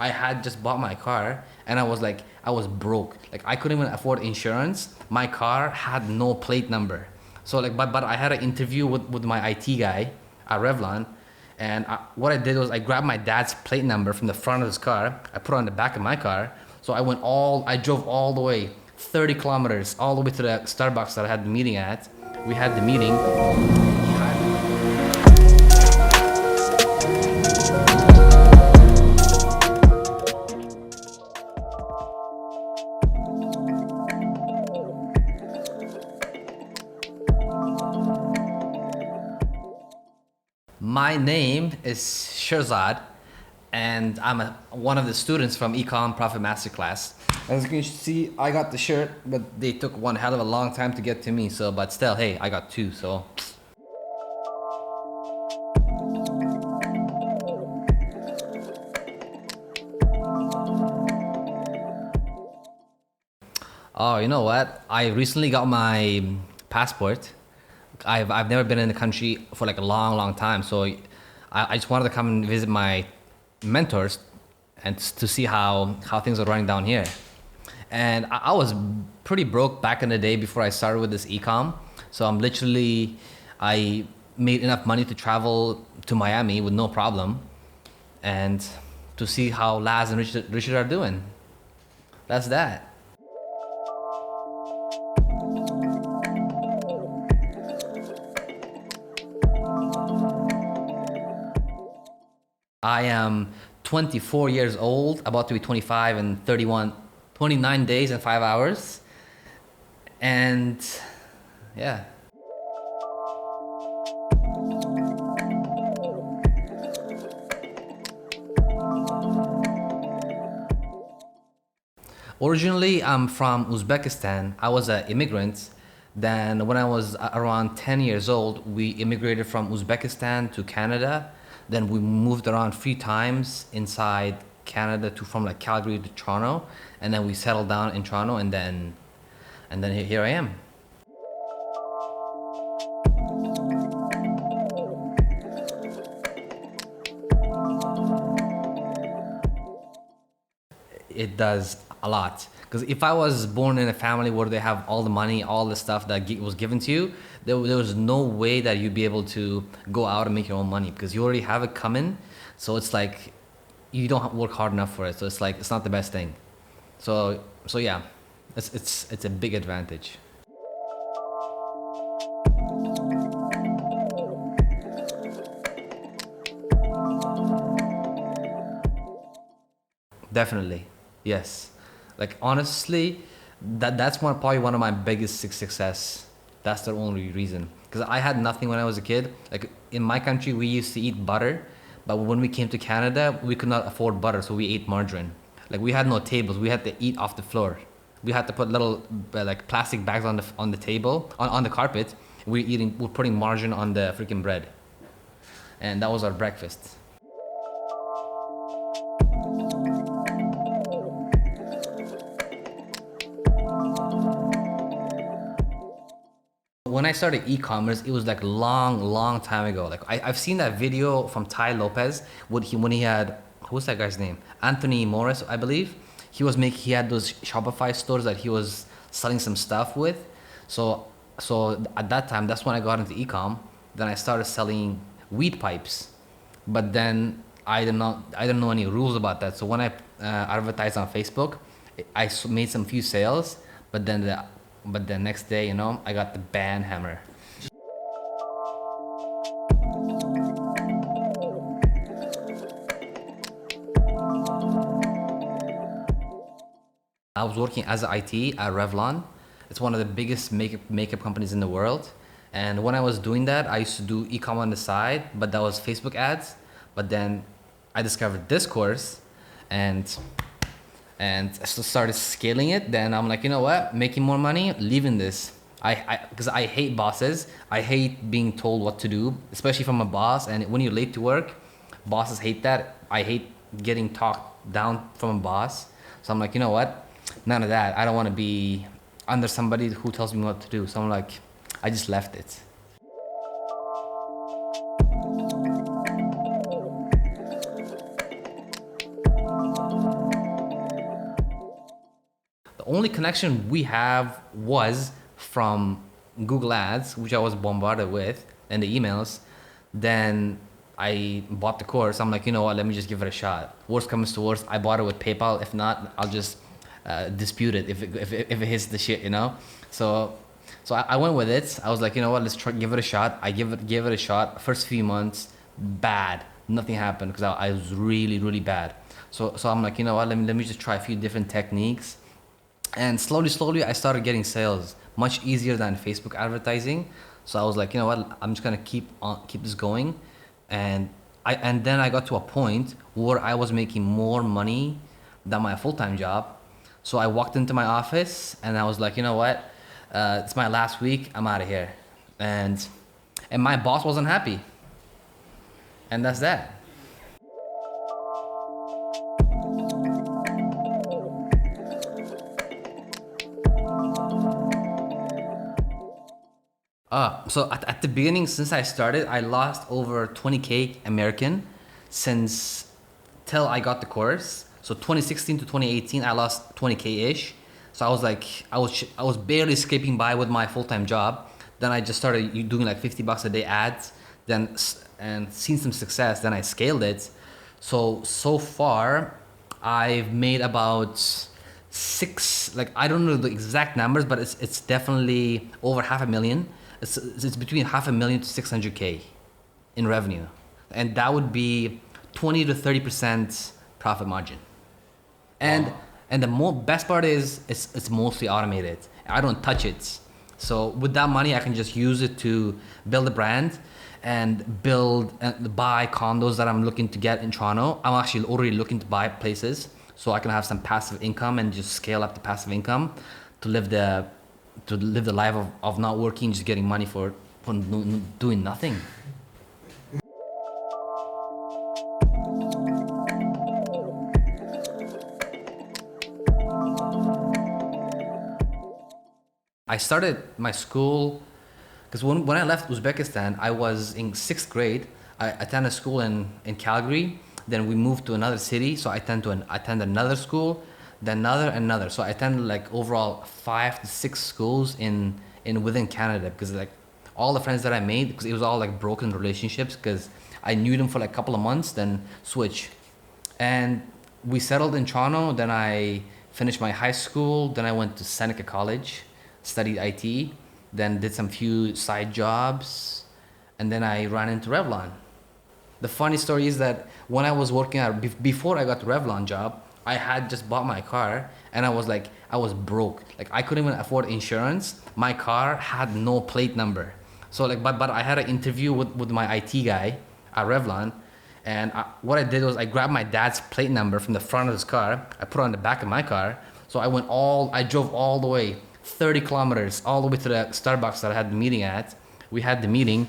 I had just bought my car and I was broke. Like I couldn't even afford insurance. My car had no plate number. So like, but I had an interview with my IT guy at Revlon, and what I did was I grabbed my dad's plate number from the front of his car. I put it on the back of my car. So I drove all the way 30 kilometers all the way to the Starbucks that I had the meeting at. We had the meeting. My name is Sherzod, and I'm one of the students from Econ Profit Masterclass. As you can see, I got the shirt, but they took one hell of a long time to get to me. So, but still, hey, I got two. So, oh, you know what? I recently got my passport. I've never been in the country for like a long time. So, I just wanted to come and visit my mentors and to see how things are running down here. And I was pretty broke back in the day before I started with this ecom. So I made enough money to travel to Miami with no problem, and to see how Laz and Richard are doing. That's that. I am 24 years old, about to be 25 in 29 days and 5 hours. And yeah. Originally, I'm from Uzbekistan. I was an immigrant. Then, when I was around 10 years old, we immigrated from Uzbekistan to Canada. Then we moved around 3 times inside Canada to from like Calgary to Toronto, and then we settled down in Toronto, and then here I am. It does a lot. Because if I was born in a family where they have all the money, all the stuff that was given to you, there was no way that you'd be able to go out and make your own money because you already have it coming. So it's like you don't work hard enough for it. So it's like it's not the best thing. So yeah, it's a big advantage. Definitely, yes. Like honestly, that's probably one of my biggest success. That's the only reason. Because I had nothing when I was a kid. Like in my country, we used to eat butter, but when we came to Canada, we could not afford butter, so we ate margarine. Like we had no tables. We had to eat off the floor. We had to put little like plastic bags on the table on the carpet. We're putting margarine on the freaking bread, and that was our breakfast. When I started e-commerce, it was like long time ago. Like I've seen that video from Ty Lopez when he had, who's that guy's name? Anthony Morris, I believe. He had those Shopify stores that he was selling some stuff with. So at that time, that's when I got into e-com. Then I started selling weed pipes, but then I didn't know any rules about that. So when I advertised on Facebook, made some few sales, but then the next day, I got the ban hammer. I was working as an IT at Revlon. It's one of the biggest makeup companies in the world. And when I was doing that, I used to do e-com on the side, but that was Facebook ads. But then I discovered this course, and I started scaling it. Then I'm like, you know what? Making more money, leaving this. Because I hate bosses. I hate being told what to do, especially from a boss. And when you're late to work, bosses hate that. I hate getting talked down from a boss. So I'm like, you know what? None of that. I don't want to be under somebody who tells me what to do. So I'm like, I just left it. only connection we have was from Google Ads, which I was bombarded with, and the emails. Then I bought the course. I'm like, you know what? Let me just give it a shot. Worst comes to worst, I bought it with PayPal. If not, I'll just dispute it if it hits the shit, you know. So I went with it. I was like, you know what? Let's try give it a shot. I gave it a shot. First few months, bad. Nothing happened because I was really bad. So I'm like, you know what? Let me just try a few different techniques. And slowly, I started getting sales much easier than Facebook advertising. So I was like, you know what? I'm just gonna keep this going, and then I got to a point where I was making more money than my full-time job. So I walked into my office and I was like, you know what? It's my last week. I'm out of here, and my boss wasn't happy, and that's that. So at the beginning, since I started, I lost over 20K American since till I got the course. So 2016 to 2018, I lost 20K ish. So I was like, I was barely scraping by with my full time job. Then I just started doing like $50 a day ads. And seen some success. Then I scaled it. So far, I've made about six. Like I don't know the exact numbers, but it's definitely over half a million. It's between half a million to 600K in revenue, and that would be 20 to 30% profit margin. And Wow. and the best part is it's mostly automated. I don't touch it. So with that money, I can just use it to build a brand and build and buy condos that I'm looking to get in Toronto. I'm actually already looking to buy places so I can have some passive income and just scale up the passive income to live the life of not working, just getting money for doing nothing. I started my school because when I left Uzbekistan, I was in sixth grade. I attended school in Calgary. Then we moved to another city, so I attend another school, then another. So I attended like overall 5 to 6 schools in within Canada because like all the friends that I made, because it was all like broken relationships because I knew them for like a couple of months, then switch. And we settled in Toronto. Then I finished my high school. Then I went to Seneca College, studied IT, then did some few side jobs, and then I ran into Revlon. The funny story is that when I was working at before I got the Revlon job, I had just bought my car and I was broke. Like I couldn't even afford insurance. My car had no plate number. So like but I had an interview with my IT guy at Revlon, and what I did was I grabbed my dad's plate number from the front of his car. I put it on the back of my car. So I drove all the way 30 kilometers all the way to the Starbucks that I had the meeting at. We had the meeting.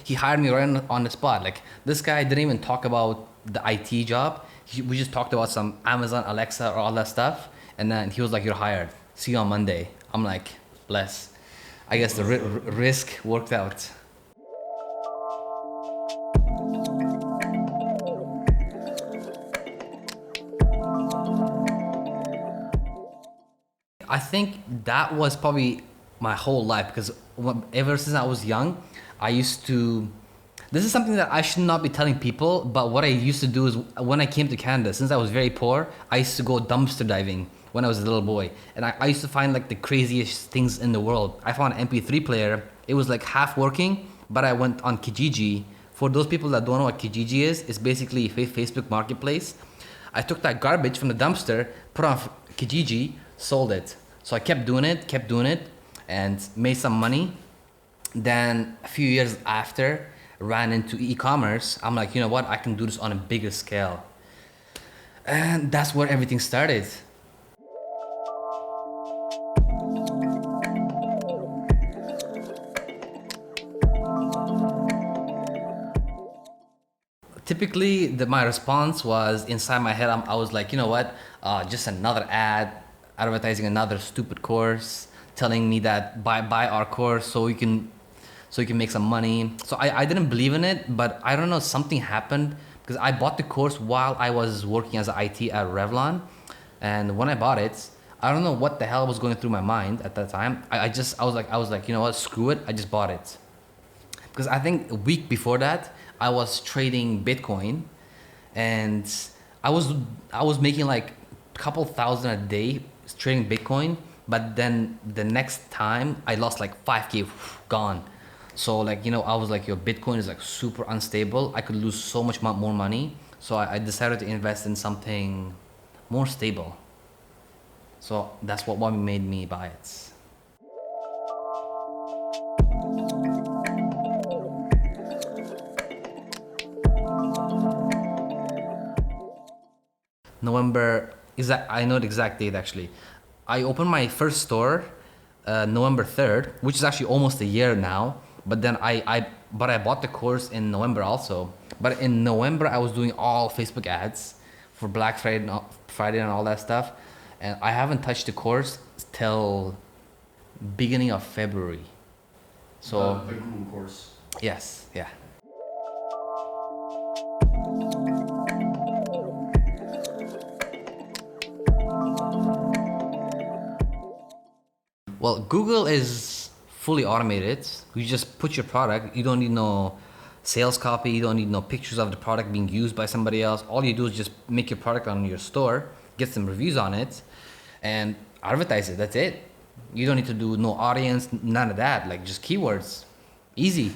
He hired me right on the spot. Like this guy didn't even talk about the IT job. We just talked about some Amazon Alexa or all that stuff. And then he was like, "You're hired. See you on Monday." I'm like, bless. I guess the risk worked out. I think that was probably my whole life because ever since I was young, I used to. This is something that I should not be telling people, but what I used to do is when I came to Canada, since I was very poor, I used to go dumpster diving when I was a little boy. And I used to find like the craziest things in the world. I found an MP3 player. It was like half working, but I went on Kijiji. For those people that don't know what Kijiji is, it's basically a Facebook marketplace. I took that garbage from the dumpster, put it on Kijiji, sold it. So I kept doing it, and made some money. Then a few years after, ran into e-commerce. I'm like, you know what? I can do this on a bigger scale. And that's where everything started. Typically, my response was inside my head. I was like, you know what? Just another ad, advertising another stupid course, telling me that buy our course so you can make some money. So I didn't believe in it, but I don't know, something happened because I bought the course while I was working as an IT at Revlon. And when I bought it, I don't know what the hell was going through my mind at that time. I was like, you know what, screw it. I just bought it. Because I think a week before that, I was trading Bitcoin, and I was I was making like a couple thousand a day trading Bitcoin. But then the next time, I lost like 5K, gone. So like, you know, I was like, yo, Bitcoin is like super unstable. I could lose so much more money. So I decided to invest in something more stable. So that's what made me buy it. November, exact. I know the exact date actually. I opened my first store November 3rd, which is actually almost a year now. But then I bought the course in November also. But in November, I was doing all Facebook ads for Black Friday Friday and all that stuff. And I haven't touched the course till beginning of February. So The Google course. yes, yeah. Well, Google is fully automated. You just put your product. You don't need no sales copy. You don't need no pictures of the product being used by somebody else. All you do is just make your product on your store, get some reviews on it, and advertise it. That's it. You don't need to do no audience, none of that. Like just keywords. Easy.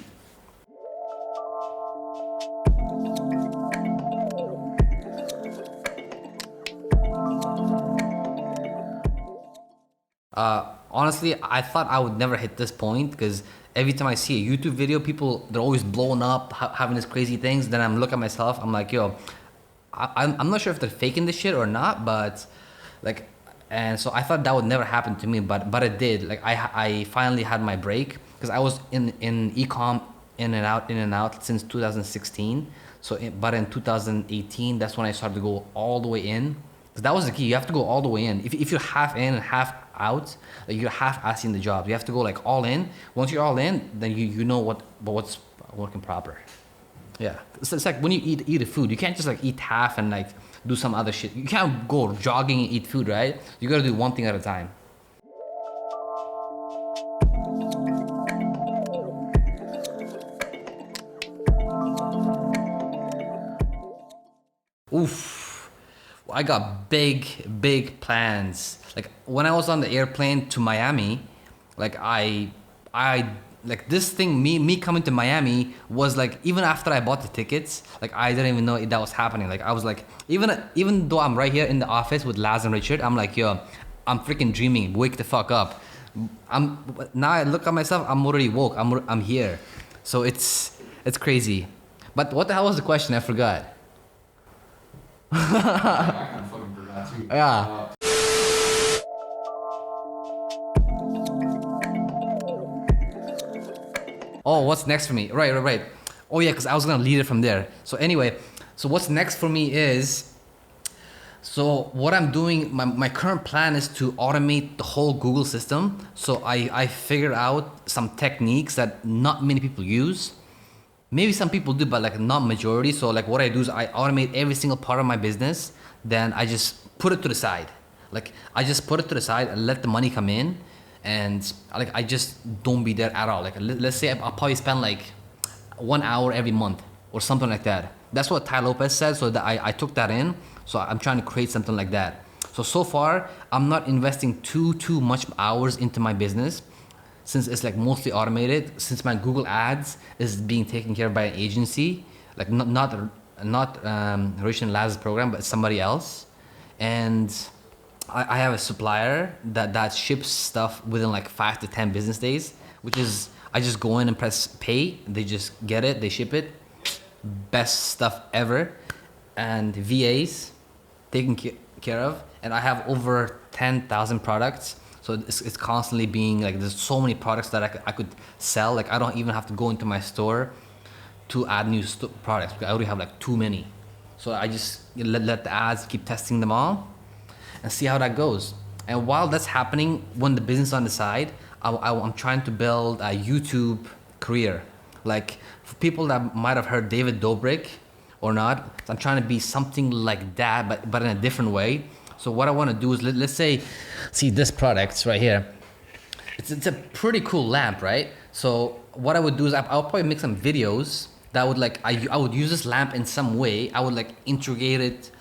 Honestly, I thought I would never hit this point because every time I see a YouTube video, people they're always blowing up, having these crazy things. Then I'm looking at myself, I'm like, yo, I'm not sure if they're faking this shit or not, but like, and so I thought that would never happen to me, but it did. Like I finally had my break because I was in ecom in and out since 2016. So, but in 2018, that's when I started to go all the way in. 'Cause that was the key. You have to go all the way in. If you're half in and half out, like you're half assing the job. You have to go like all in. Once you're all in, then you know what's working proper. Yeah, it's like when you eat a food, you can't just like eat half and like do some other shit. You can't go jogging and eat food, right? You gotta do one thing at a time. Oof. I got big plans. Like when I was on the airplane to Miami, like I like this thing, me coming to Miami was like, even after I bought the tickets, like I didn't even know that was happening. Like I was like, even though I'm right here in the office with Laz and Richard, I'm like, yo, I'm freaking dreaming. Wake the fuck up. Now I look at myself, I'm already woke. I'm here. So it's crazy. But what the hell was the question? I forgot. I kind of fucking forgot too. Yeah. Oh, what's next for me? Right. Oh yeah, because I was gonna lead it from there. So anyway, so what's next for me is, so what I'm doing, my current plan is to automate the whole Google system. So I figured out some techniques that not many people use. Maybe some people do, but like not majority. So like what I do is I automate every single part of my business. Then I just put it to the side. Like I just put it to the side and let the money come in. And like I just don't be there at all. Like let's say I'll probably spend like 1 hour every month or something like that. That's what Ty Lopez said. So that I took that in. So I'm trying to create something like that. So far I'm not investing too much hours into my business, since it's like mostly automated, since my Google ads is being taken care of by an agency, like not Rich and Laz's program, but somebody else. And I have a supplier that ships stuff within like 5 to 10 business days, which is, I just go in and press pay, they just get it, they ship it. Best stuff ever. And VAs taken care of. And I have over 10,000 products. So it's constantly being like, there's so many products that I could sell. Like I don't even have to go into my store to add new products because I already have like too many. So I just let the ads keep testing them all and see how that goes. And while that's happening, when the business on the side, I'm trying to build a YouTube career. Like for people that might have heard David Dobrik or not, I'm trying to be something like that, but in a different way. So what I want to do is let's say, see this product right here. It's a pretty cool lamp, right? So what I would do is I'll probably make some videos that would like I would use this lamp in some way. I would like integrate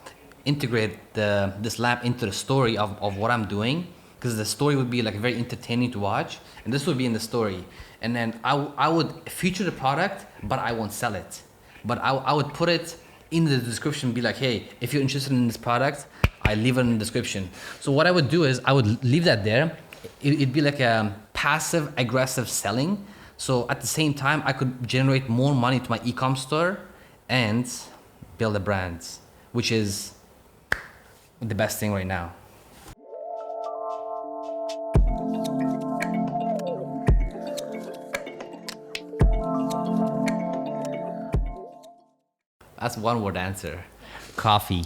this lamp into the story of what I'm doing, because the story would be like very entertaining to watch, and this would be in the story. And then I would feature the product, but I won't sell it. But I would put it in the description, be like, hey, if you're interested in this product, I leave it in the description. So what I would do is I would leave that there. It'd be like a passive aggressive selling. So at the same time, I could generate more money to my e-com store and build a brand, which is the best thing right now. That's one word answer. Coffee.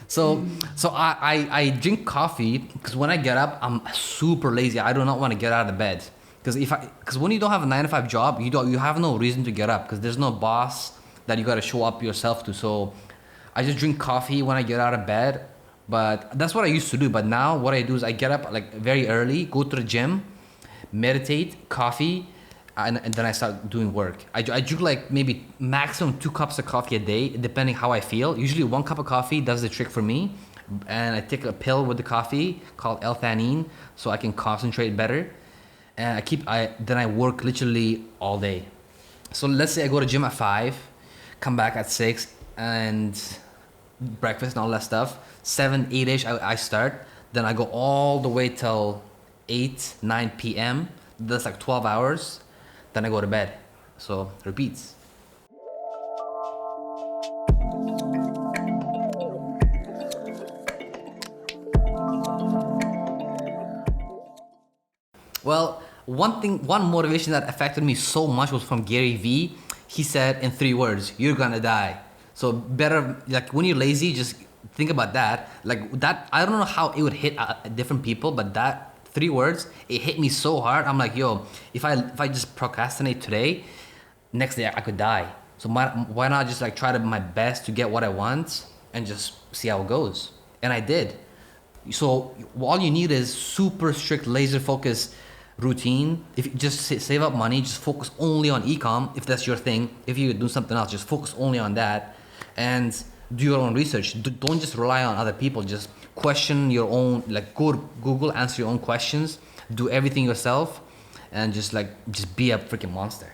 So I drink coffee because when I get up, I'm super lazy. I do not want to get out of bed. Because when you don't have a 9 to 5 job, you have no reason to get up, because there's no boss that you got to show up yourself to. So I just drink coffee when I get out of bed. But that's what I used to do. But now what I do is I get up like very early, go to the gym, meditate, coffee, and then I start doing work. I drink like maybe maximum 2 cups of coffee a day, depending how I feel. Usually 1 cup of coffee does the trick for me. And I take a pill with the coffee called L-theanine so I can concentrate better. And then I work literally all day. So let's say I go to gym at 5, come back at 6, and breakfast and all that stuff. 7, 8-ish, I start. Then I go all the way till 8, 9 p.m. That's like 12 hours. Then I go to bed. So repeats. Well, one motivation that affected me so much was from Gary Vee. He said in 3 words, you're gonna die. So better, like when you're lazy, just think about that. Like that, I don't know how it would hit different people, but that 3 words, it hit me so hard. I'm like, yo, if I just procrastinate today, next day I could die. So why not just like try my best to get what I want and just see how it goes? And I did. So all you need is super strict laser focus routine. If you just save up money, just focus only on e-com if that's your thing. If you do something else, just focus only on that and do your own research. Don't just rely on other people. Just question your own, like go to Google, answer your own questions, do everything yourself, and just be a freaking monster.